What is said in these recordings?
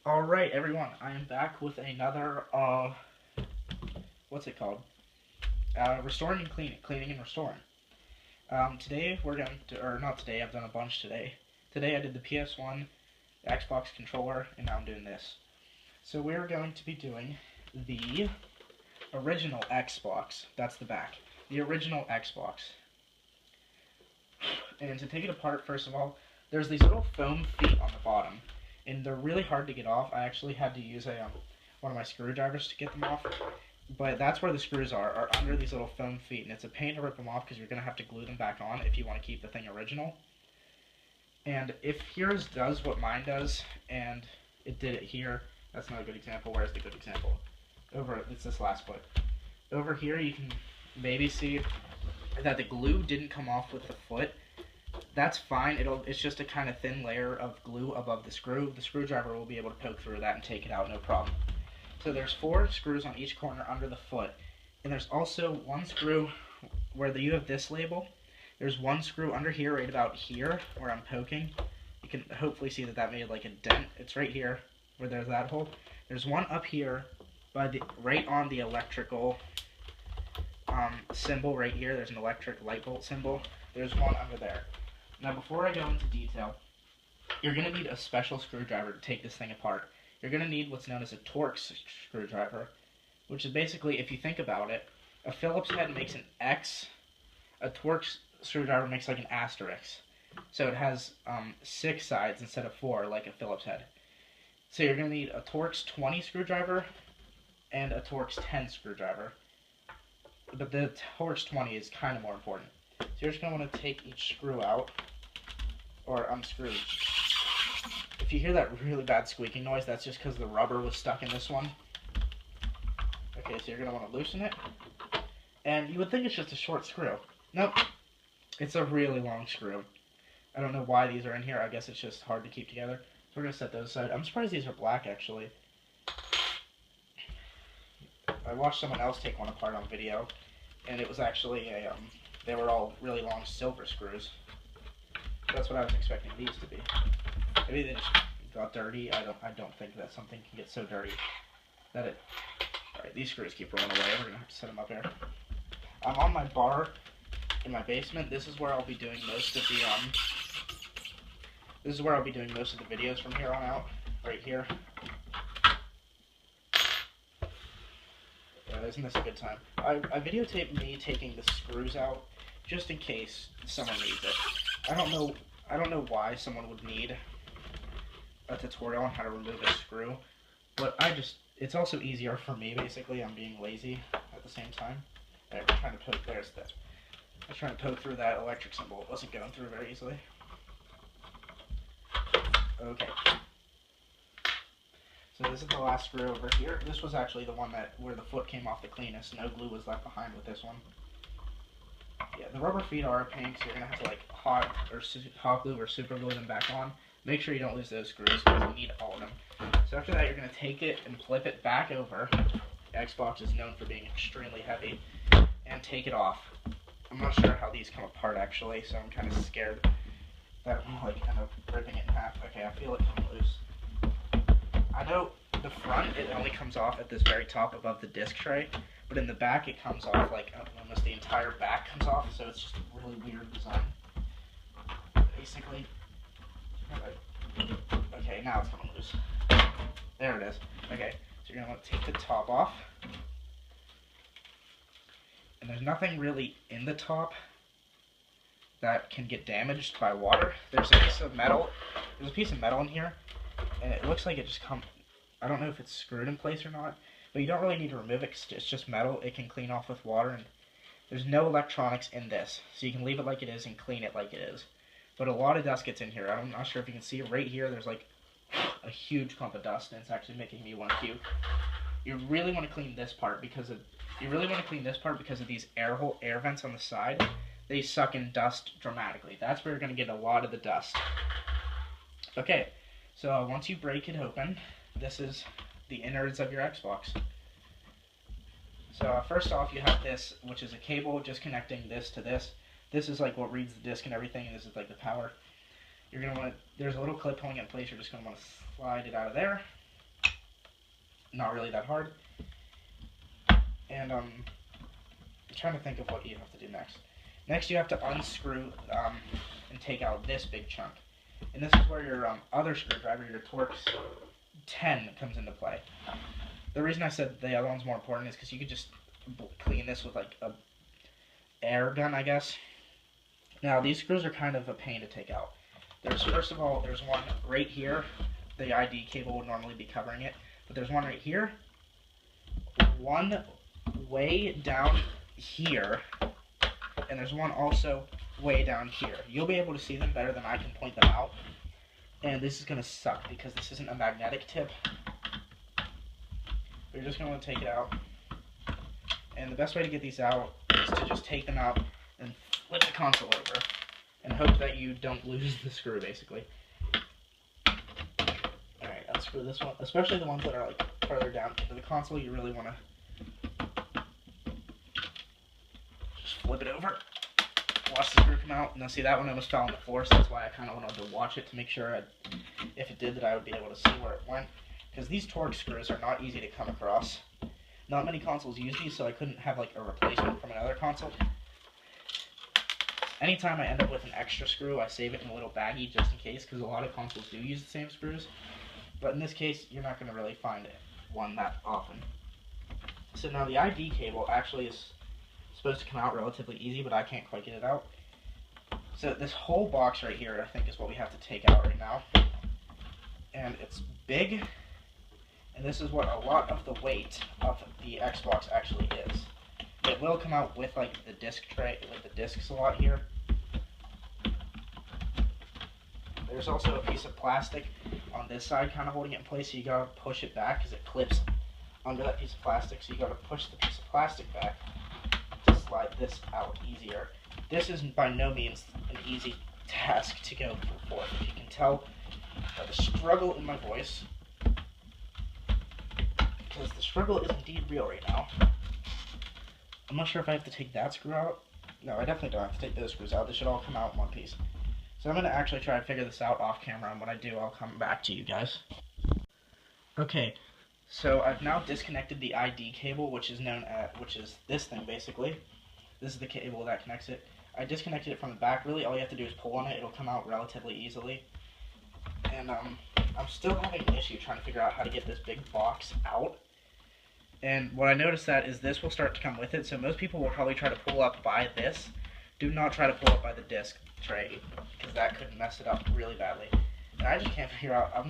Alright, everyone, I am back with another, what's it called? Restoring and cleaning and restoring. Today we're going to, or not today, I've done a bunch today. Today I did the PS1, the Xbox controller, and now I'm doing this. So we're going to be doing the original Xbox. That's the back. The original Xbox. And to take it apart, first of all, there's these little foam feet on the bottom. And they're really hard to get off. I actually had to use one of my screwdrivers to get them off. But that's where the screws are under these little foam feet. And it's a pain to rip them off because you're going to have to glue them back on if you want to keep the thing original. And if yours does what mine does, and it did it here, that's not a good example. Where's the good example? It's this last foot. Over here you can maybe see that the glue didn't come off with the foot. That's fine. It's just a kind of thin layer of glue above the screw. The screwdriver will be able to poke through that and take it out, no problem. So there's 4 screws on each corner under the foot. And there's also one screw where you have this label. There's one screw under here, right about here, where I'm poking. You can hopefully see that made like a dent. It's right here where there's that hole. There's one up here right on the electrical symbol right here. There's an electric light bolt symbol. There's one under there. Now, before I go into detail, you're going to need a special screwdriver to take this thing apart. You're going to need what's known as a TORX screwdriver, which is basically, if you think about it, a Phillips head makes an X, a TORX screwdriver makes like an asterisk. So it has 6 sides instead of 4, like a Phillips head. So you're going to need a TORX 20 screwdriver and a TORX 10 screwdriver. But the TORX 20 is kind of more important. So you're just going to want to take each screw out, or unscrew. If you hear that really bad squeaking noise, that's just because the rubber was stuck in this one. Okay, so you're going to want to loosen it. And you would think it's just a short screw. Nope. It's a really long screw. I don't know why these are in here. I guess it's just hard to keep together. So we're going to set those aside. I'm surprised these are black, actually. I watched someone else take one apart on video, and it was actually they were all really long silver screws. That's what I was expecting these to be. Maybe they just got dirty. I don't think that something can get so dirty that it... Alright, these screws keep rolling away. We're going to have to set them up here. I'm on my bar in my basement. This is where I'll be doing most of the videos from here on out. Right here. Yeah, isn't this a good time? I videotaped me taking the screws out just in case someone needs it. I don't know why someone would need a tutorial on how to remove a screw, but it's also easier for me, basically. I'm being lazy at the same time. Alright, we're trying to poke, I was trying to poke through that electric symbol. It wasn't going through very easily. Okay. So this is the last screw over here. This was actually the one where the foot came off the cleanest. No glue was left behind with this one. Yeah, the rubber feet are a pain, so you're going to have to like hot glue or super glue them back on. Make sure you don't lose those screws because you need all of them. So after that, you're going to take it and flip it back over. Xbox is known for being extremely heavy. And take it off. I'm not sure how these come apart actually, so I'm kind of scared that I'm like end up ripping it in half. Okay, I feel it coming loose. I know the front, it only comes off at this very top above the disc tray, but in the back it comes off like almost the entire back comes off, so it's just a really weird design. Basically. Okay, now it's coming loose. There it is. Okay, so you're going to want to take the top off. And there's nothing really in the top that can get damaged by water. There's a piece of metal. There's a piece of metal in here, and it looks like it just I don't know if it's screwed in place or not, but you don't really need to remove it. It's just metal. It can clean off with water, and there's no electronics in this, so you can leave it like it is and clean it like it is. But a lot of dust gets in here. I'm not sure if you can see it right here. There's like a huge clump of dust, and it's actually making me want to puke. You really want to clean this part because of these air vents on the side. They suck in dust dramatically. That's where you're going to get a lot of the dust. Okay, so once you break it open, this is the innards of your Xbox. So first off, you have this, which is a cable just connecting this to this. This is like what reads the disc and everything, and this is like the power. You're going to want to, there's a little clip holding it in place. You're just going to want to slide it out of there. not really that hard. And I'm trying to think of what you have to do next. Next, you have to unscrew and take out this big chunk. And this is where your other screwdriver, your TORX 10, comes into play. The reason I said the other one's more important is because you could just clean this with like a air gun, I guess. Now, these screws are kind of a pain to take out. First of all, there's one right here. The ID cable would normally be covering it, but there's one right here, one way down here, and there's one also way down here. You'll be able to see them better than I can point them out, and this is going to suck because this isn't a magnetic tip. You're just going to want to take it out, and the best way to get these out is to just take them out and flip the console over and hope that you don't lose the screw, basically. Alright, unscrew this one, especially the ones that are like further down into the console. You really want to just flip it over, watch the screw come out. Now see, that one almost fell on the floor, so that's why I kind of wanted to watch it to make sure if it did that I would be able to see where it went, because these TORX screws are not easy to come across. Not many consoles use these, so I couldn't have like a replacement from another console. Anytime I end up with an extra screw, I save it in a little baggie just in case, because a lot of consoles do use the same screws. But in this case, you're not going to really find one that often. So now the ID cable actually is supposed to come out relatively easy, but I can't quite get it out. So this whole box right here, I think, is what we have to take out right now. And it's big, and this is what a lot of the weight of the Xbox actually is. It will come out with like the disc tray, with the disc slot here. There's also a piece of plastic on this side kind of holding it in place, so you gotta push it back because it clips under that piece of plastic, so you gotta push the piece of plastic back to slide this out easier. This is by no means an easy task to go for. If you can tell by the struggle in my voice, because the struggle is indeed real right now. I'm not sure if I have to take that screw out. No, I definitely don't have to take those screws out. They should all come out in one piece. So I'm going to actually try to figure this out off camera, and when I do, I'll come back to you guys. Okay, so I've now disconnected the ID cable, which is this thing basically. This is the cable that connects it. I disconnected it from the back. Really, all you have to do is pull on it. It'll come out relatively easily. And I'm still having an issue trying to figure out how to get this big box out. And what I noticed that is this will start to come with it, so most people will probably try to pull up by this. Do not try to pull up by the disc tray, because that could mess it up really badly. And I just can't figure out, I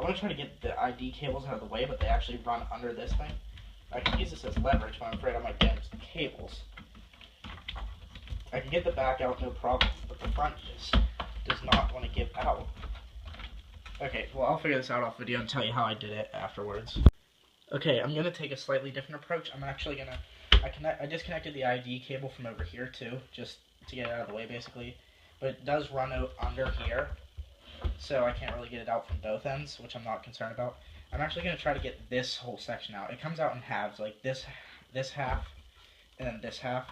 want to try to get the ID cables out of the way, but they actually run under this thing. I can use this as leverage, but I'm afraid I might damage the cables. I can get the back out, no problem, but the front just does not want to give out. Okay, well, I'll figure this out off video and tell you how I did it afterwards. Okay, I'm going to take a slightly different approach. I'm actually going to, I disconnected the ID cable from over here too, just to get it out of the way basically. But it does run out under here, so I can't really get it out from both ends, which I'm not concerned about. I'm actually going to try to get this whole section out. It comes out in halves, like this half, and then this half.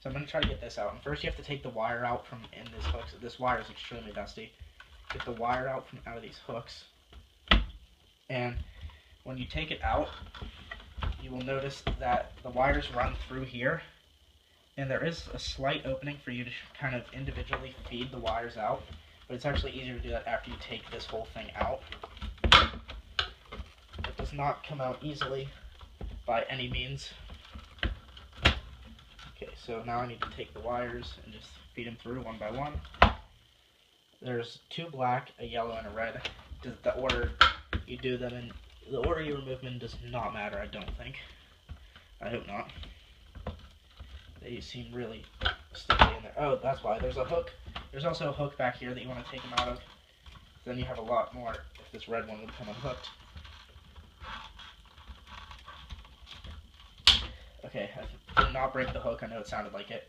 So I'm going to try to get this out. And first you have to take the wire out from in this hook. So this wire is extremely dusty. Get the wire out from out of these hooks. And when you take it out, you will notice that the wires run through here, and there is a slight opening for you to kind of individually feed the wires out, but it's actually easier to do that after you take this whole thing out. It does not come out easily by any means. Okay, so now I need to take the wires and just feed them through one by one. There's two black, a yellow, and a red. The order you do them in, the order you remove them in does not matter, I don't think. I hope not. They seem really sticky in there. Oh, that's why. There's a hook. There's also a hook back here that you want to take them out of. Then you have a lot more if this red one would come unhooked. Okay, I did not break the hook. I know it sounded like it.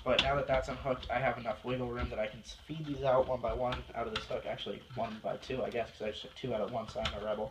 But now that that's unhooked, I have enough wiggle room that I can feed these out one by one out of this hook. Actually, one by two, I guess, because I just took two out at once, so I'm a rebel.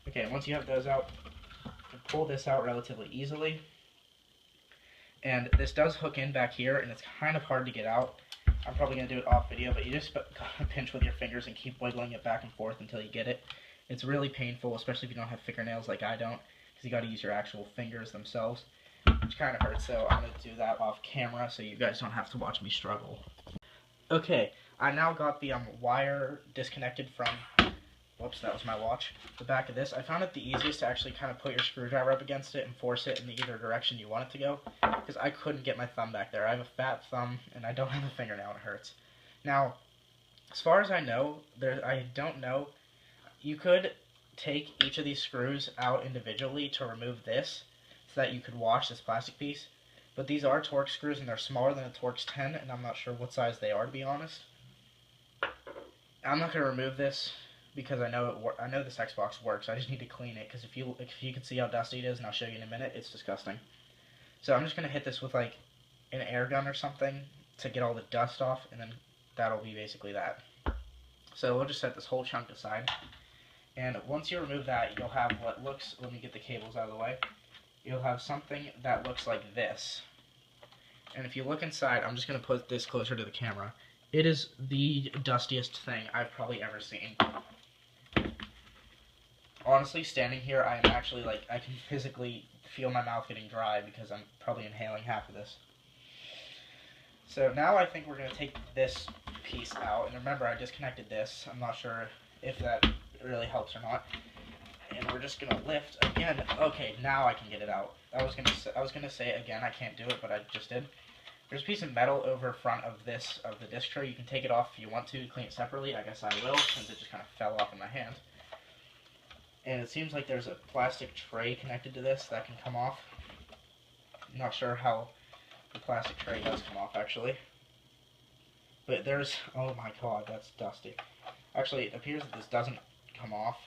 Okay, once you have those out, you can pull this out relatively easily. And this does hook in back here, and it's kind of hard to get out. I'm probably going to do it off video, but you just gotta pinch with your fingers and keep wiggling it back and forth until you get it. It's really painful, especially if you don't have fingernails like I don't, because you got to use your actual fingers themselves, which kind of hurts. So I'm going to do that off camera so you guys don't have to watch me struggle. Okay, I now got the wire disconnected from, whoops, that was my watch, the back of this. I found it the easiest to actually kind of put your screwdriver up against it and force it in either direction you want it to go, because I couldn't get my thumb back there. I have a fat thumb, and I don't have a fingernail, and it hurts. Now, as far as I know, I don't know, you could take each of these screws out individually to remove this, so that you could wash this plastic piece. But these are TORX screws, and they're smaller than a TORX 10, and I'm not sure what size they are, to be honest. I'm not going to remove this, because I know this Xbox works. I just need to clean it, because if you can see how dusty it is, and I'll show you in a minute, it's disgusting. So I'm just going to hit this with like an air gun or something to get all the dust off, and then that'll be basically that. So we'll just set this whole chunk aside. And once you remove that, you'll have what looks, let me get the cables out of the way, you'll have something that looks like this. And if you look inside, I'm just going to put this closer to the camera. It is the dustiest thing I've probably ever seen. Honestly, standing here, I am actually like, I can physically feel my mouth getting dry because I'm probably inhaling half of this. So now I think we're going to take this piece out. And remember, I disconnected this. I'm not sure if that really helps or not. And we're just gonna lift again. Okay, now I can get it out. I was gonna say again, I can't do it, but I just did. There's a piece of metal over front of the disc tray. You can take it off if you want to clean it separately. I guess I will, since it just kind of fell off in my hand. And it seems like there's a plastic tray connected to this that can come off. I'm not sure how the plastic tray does come off actually. But there's, oh my god, that's dusty. Actually, it appears that this doesn't come off.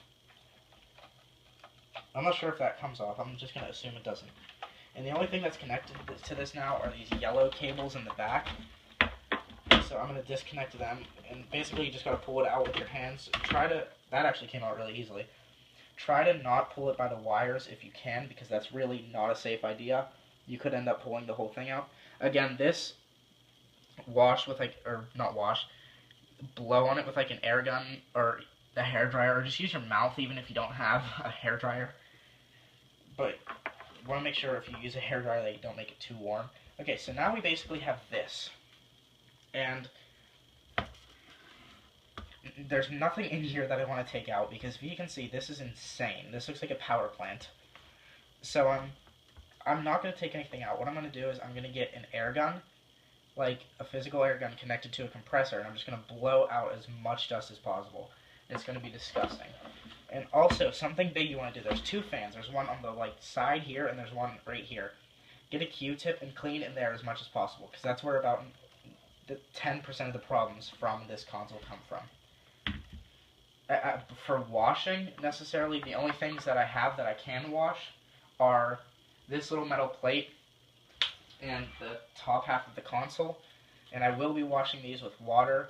I'm not sure if that comes off. I'm just going to assume it doesn't. And the only thing that's connected to this now are these yellow cables in the back. So I'm going to disconnect them. And basically you just got to pull it out with your hands. That actually came out really easily. Try to not pull it by the wires if you can, because that's really not a safe idea. You could end up pulling the whole thing out. Again, this wash with like, or not wash, blow on it with like an air gun or a hair dryer, or just use your mouth even if you don't have a hair dryer. But you want to make sure if you use a hair dryer that you don't make it too warm. Okay, so now we basically have this. And there's nothing in here that I want to take out, because if you can see, this is insane. This looks like a power plant. So I'm not going to take anything out. What I'm going to do is I'm going to get an air gun, like a physical air gun connected to a compressor, and I'm just going to blow out as much dust as possible. It's going to be disgusting. And also, something big you want to do, there's two fans. There's one on the like side here, and there's one right here. Get a Q-tip and clean in there as much as possible, because that's where about 10% of the problems from this console come from. For washing, necessarily, the only things that I have that I can wash are this little metal plate and the top half of the console. And I will be washing these with water,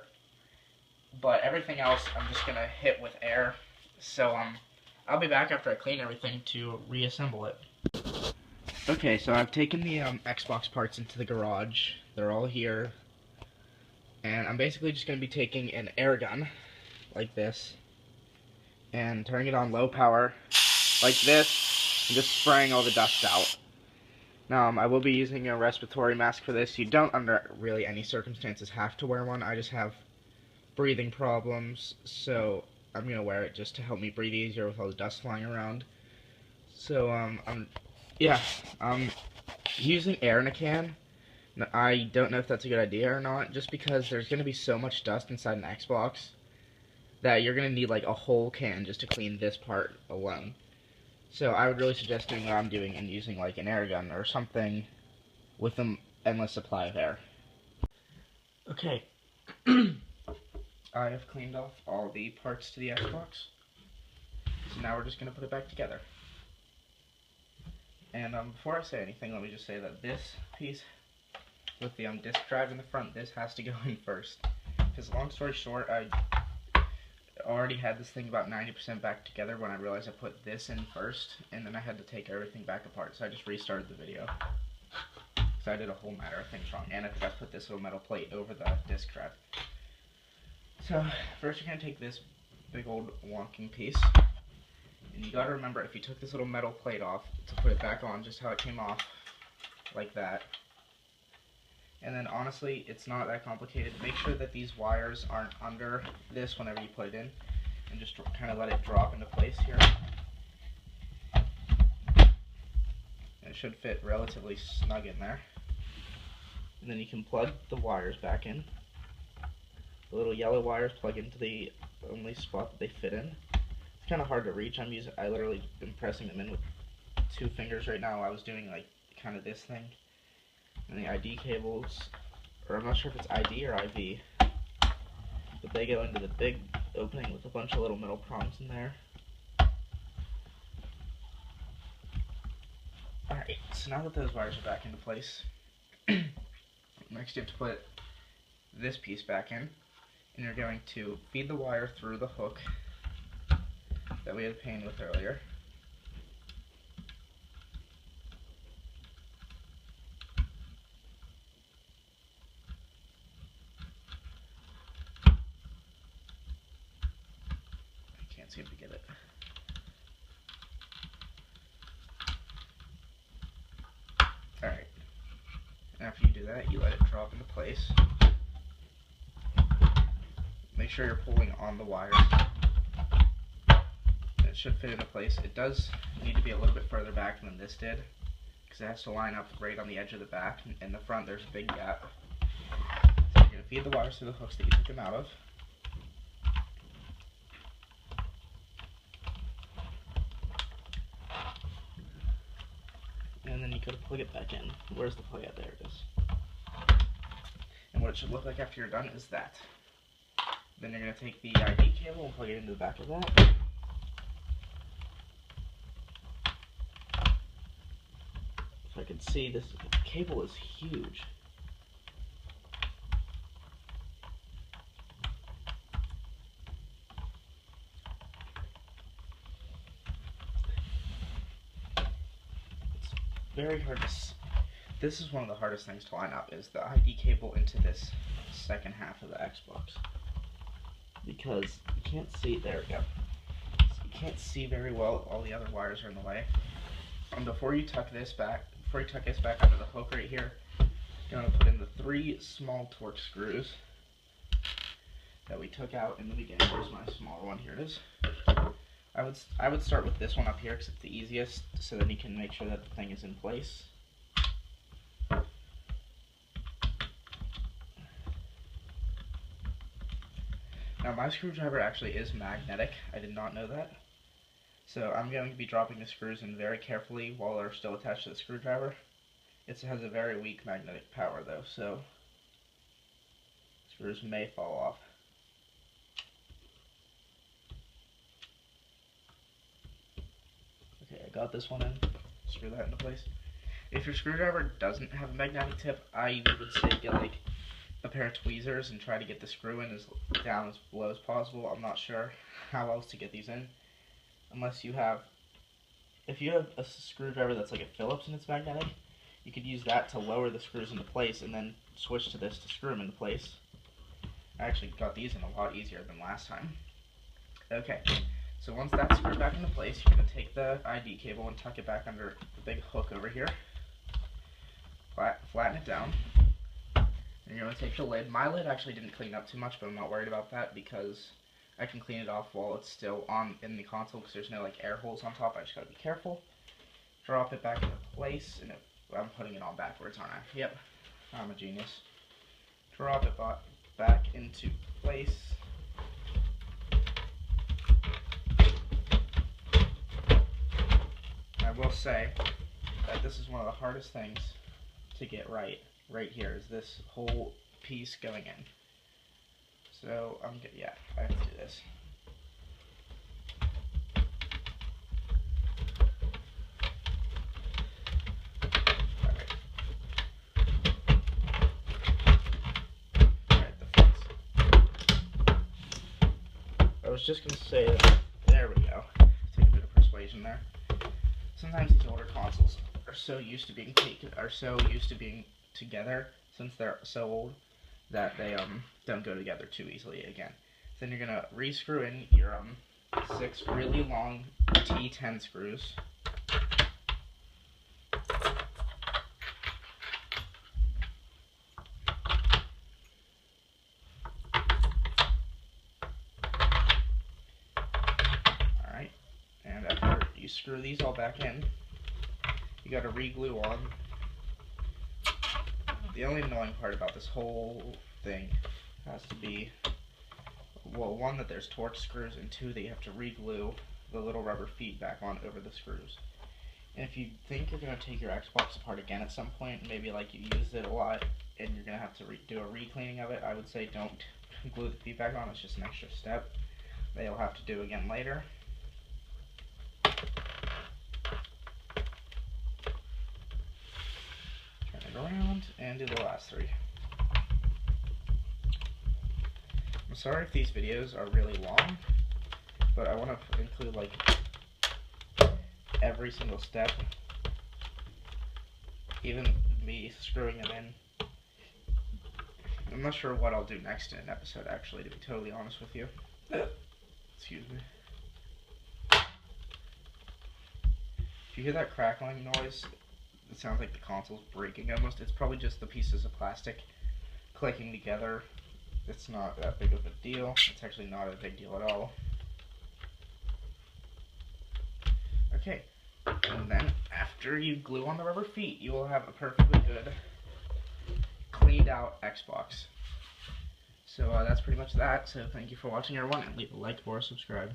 but everything else I'm just going to hit with air. So I'll be back after I clean everything to reassemble it. Okay, so I've taken the Xbox parts into the garage. They're all here. And I'm basically just going to be taking an air gun, like this, and turning it on low power, like this, and just spraying all the dust out. Now, I will be using a respiratory mask for this. You don't, under really any circumstances, have to wear one. I just have breathing problems, so I'm going to wear it just to help me breathe easier with all the dust flying around. So, I'm using air in a can. I don't know if that's a good idea or not, just because there's going to be so much dust inside an Xbox that you're going to need like a whole can just to clean this part alone. So I would really suggest doing what I'm doing and using like an air gun or something with an endless supply of air. Okay, I have cleaned off all the parts to the Xbox, so now we're just going to put it back together. And before I say anything, let me just say that this piece with the disk drive in the front, this has to go in first. Because long story short, I already had this thing about 90% back together when I realized I put this in first, and then I had to take everything back apart, so I just restarted the video. So I did a whole matter of things wrong, and I forgot to put this little metal plate over the disk drive. So first you're going to take this big old wonking piece, And you gotta remember, if you took this little metal plate off, to put it back on just how it came off, like that. And then honestly, it's not that complicated. Make sure that these wires aren't under this whenever you put it in, and just kind of let it drop into place here. And it should fit relatively snug in there. And then you can plug the wires back in. The little yellow wires plug into the only spot that they fit in. It's kind of hard to reach. I literally am pressing them in with 2 fingers right now. I was doing like kind of this thing. And the ID cables, or I'm not sure if it's ID or IV, but they go into the big opening with a bunch of little metal prongs in there. Alright, so now that those wires are back into place, next you have to put this piece back in, and you're going to feed the wire through the hook that we had painted with earlier. I can't seem to get it. Alright, after you do that, you let it drop into place. Make sure you're pulling on the wires. It should fit into place. It does need to be a little bit further back than this did, because it has to line up right on the edge of the back. In the front, there's a big gap. So you're going to feed the wires through the hooks that you took them out of. And then you go to plug it back in. Where's the plug at? There it is. And what it should look like after you're done is that. Then you're going to take the ID cable and plug it into the back of that. If I can see, this cable is huge. Very hard to this is one of the hardest things to line up, is the ID cable into this second half of the Xbox, because you can't see. There we go. So you can't see very well. All the other wires are in the way. And before you tuck this back under the hook right here, you're going to put in the 3 small TORX screws that we took out in the beginning. Where's my smaller one? Here it is. I would start with this one up here because it's the easiest, so then you can make sure that the thing is in place. Now my screwdriver actually is magnetic. I did not know that. So I'm going to be dropping the screws in very carefully while they're still attached to the screwdriver. It has a very weak magnetic power though, so screws may fall off. Okay, I got this one in. Screw that into place. If your screwdriver doesn't have a magnetic tip, I would say get like a pair of tweezers and try to get the screw in as down as low as possible. I'm not sure how else to get these in, unless you have, if you have a screwdriver that's like a Phillips and it's magnetic, you could use that to lower the screws into place and then switch to this to screw them into place. I actually got these in a lot easier than last time. Okay, so once that's screwed back into place, you're going to take the ID cable and tuck it back under the big hook over here. Flatten it down. And you're going to take the lid. My lid actually didn't clean up too much, but I'm not worried about that because I can clean it off while it's still on in the console because there's no like air holes on top. I just got to be careful. Drop it back into place, and I'm putting it on backwards, aren't I? Yep, I'm a genius. Drop it back into place. I will say that this is one of the hardest things to get right here, is this whole piece going in. So yeah, I have to do this. Alright, the fix. I was just gonna say that, there we go. Take a bit of persuasion there. Sometimes these older consoles are so used to being together, since they're so old, that they don't go together too easily again. Then you're gonna re-screw in your 6 really long T10 screws. Alright, and after you screw these all back in, you gotta re-glue on. The only annoying part about this whole thing has to be, well, one, that there's TORX screws, and two, that you have to re-glue the little rubber feet back on over the screws. And if you think you're going to take your Xbox apart again at some point, maybe like you used it a lot and you're going to have to do a re-cleaning of it, I would say don't glue the feet back on. It's just an extra step that you'll have to do again later. Turn it around and do the last three. I'm sorry if these videos are really long, but I want to include like every single step, even me screwing them in. I'm not sure what I'll do next in an episode, actually, to be totally honest with you. Excuse me. If you hear that crackling noise, it sounds like the console's breaking almost. It's probably just the pieces of plastic clicking together. It's not that big of a deal. It's actually not a big deal at all. Okay, and then after you glue on the rubber feet, you will have a perfectly good, cleaned out Xbox. So that's pretty much that. So thank you for watching, everyone, and leave a like or subscribe.